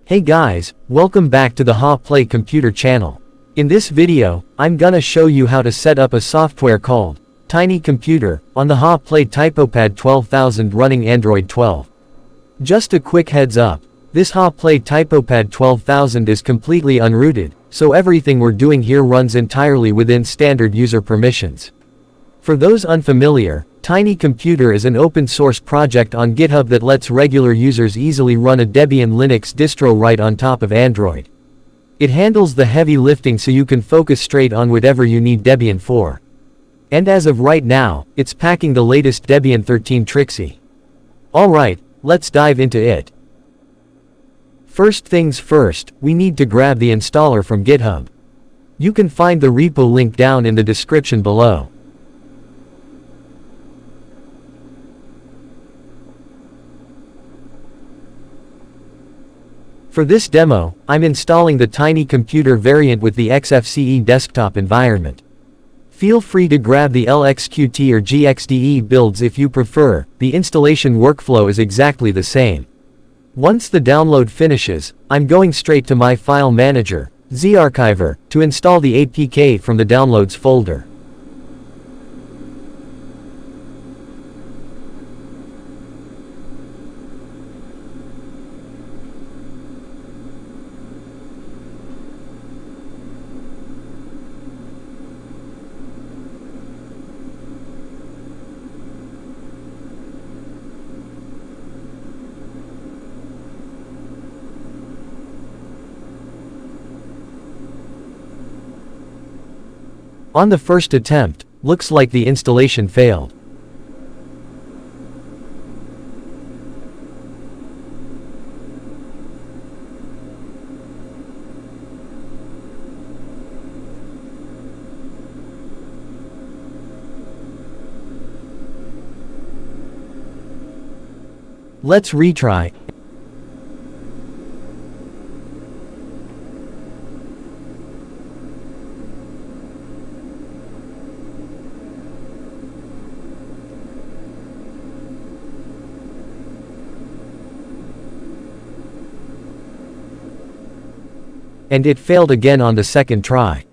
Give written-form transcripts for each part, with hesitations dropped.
Hey guys, welcome back to the HaPlay Computer channel. In this video, I'm gonna show you how to set up a software called Tiny Computer on the HaPlay Typopad 12000 running Android 12. Just a quick heads up, this HaPlay Typopad 12000 is completely unrooted, so everything we're doing here runs entirely within standard user permissions. For those unfamiliar, Tiny Computer is an open-source project on GitHub that lets regular users easily run a Debian Linux distro right on top of Android. It handles the heavy lifting so you can focus straight on whatever you need Debian for. And as of right now, it's packing the latest Debian 13 Trixie. Alright, let's dive into it. First things first, we need to grab the installer from GitHub. You can find the repo link down in the description below. For this demo, I'm installing the Tiny Computer variant with the XFCE desktop environment. Feel free to grab the LXQT or GXDE builds if you prefer, the installation workflow is exactly the same. Once the download finishes, I'm going straight to my file manager, zarchiver, to install the APK from the downloads folder. On the first attempt, looks like the installation failed. Let's retry. And it failed again on the second try.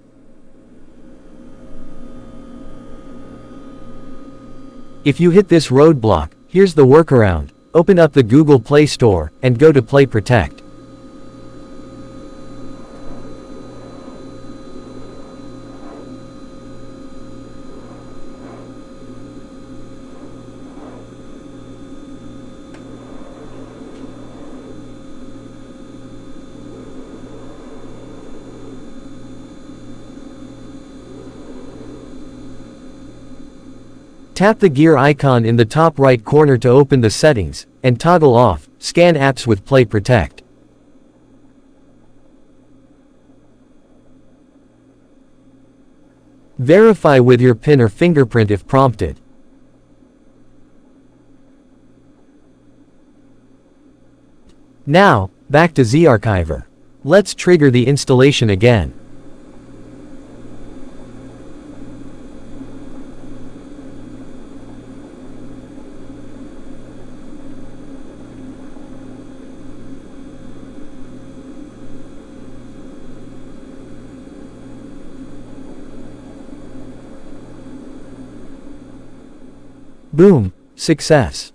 If you hit this roadblock, here's the workaround. Open up the Google Play Store, and go to Play Protect. Tap the gear icon in the top right corner to open the settings, and toggle off Scan Apps with Play Protect. Verify with your PIN or fingerprint if prompted. Now, back to zarchiver. Let's trigger the installation again. Boom! Success!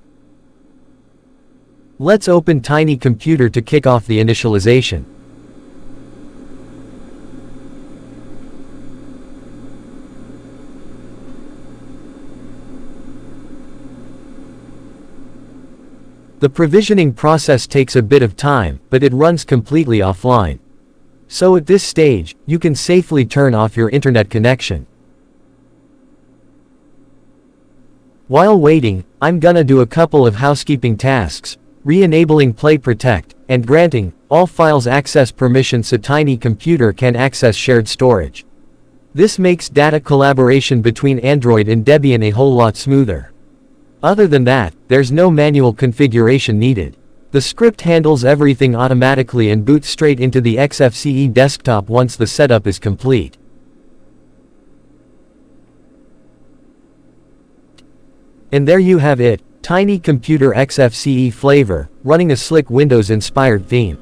Let's open Tiny Computer to kick off the initialization. The provisioning process takes a bit of time, but it runs completely offline. So at this stage, you can safely turn off your internet connection. While waiting, I'm gonna do a couple of housekeeping tasks, re-enabling Play Protect, and granting all files access permission so Tiny Computer can access shared storage. This makes data collaboration between Android and Debian a whole lot smoother. Other than that, there's no manual configuration needed. The script handles everything automatically and boots straight into the XFCE desktop once the setup is complete. And there you have it, Tiny Computer XFCE flavor, running a slick Windows-inspired theme.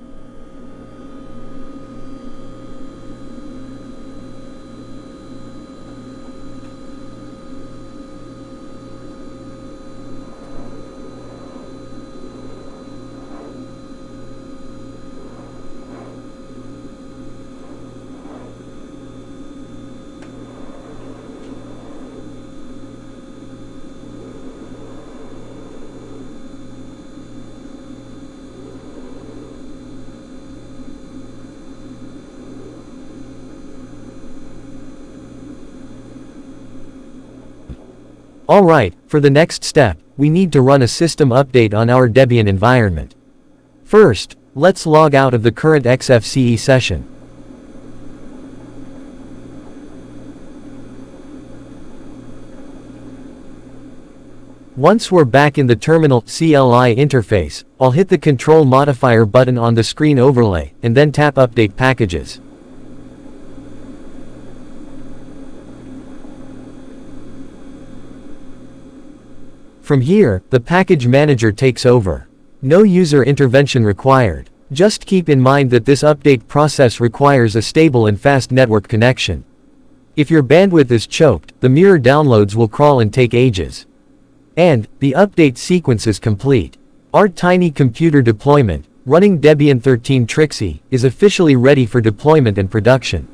Alright, for the next step, we need to run a system update on our Debian environment. First, let's log out of the current XFCE session. Once we're back in the terminal CLI interface, I'll hit the control modifier button on the screen overlay, and then tap Update Packages. From here, the package manager takes over. No user intervention required. Just keep in mind that this update process requires a stable and fast network connection. If your bandwidth is choked, the mirror downloads will crawl and take ages. And, the update sequence is complete. Our tiny computer deployment, running Debian 13 Trixie, is officially ready for deployment and production.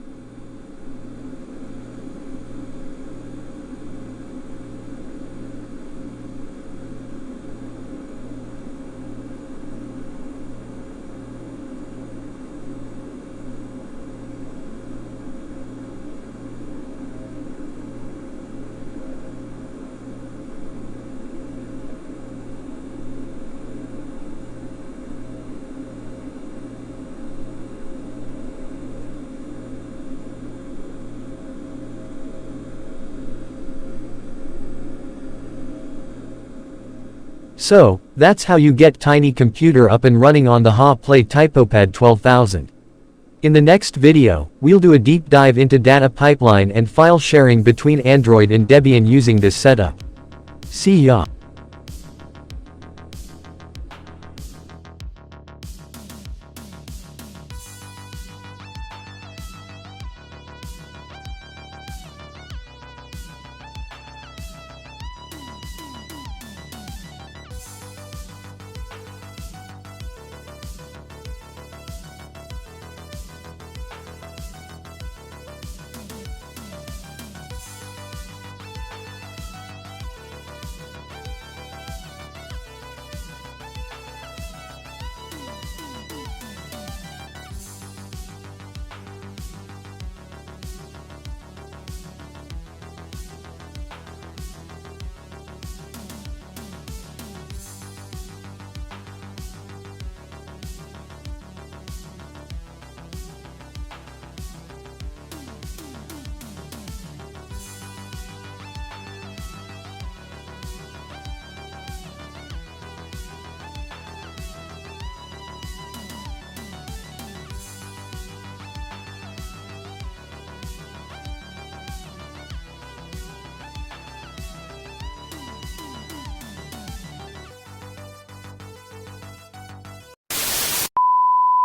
So, that's how you get Tiny Computer up and running on the HaPlay Typopad 12000. In the next video, we'll do a deep dive into data pipeline and file sharing between Android and Debian using this setup. See ya!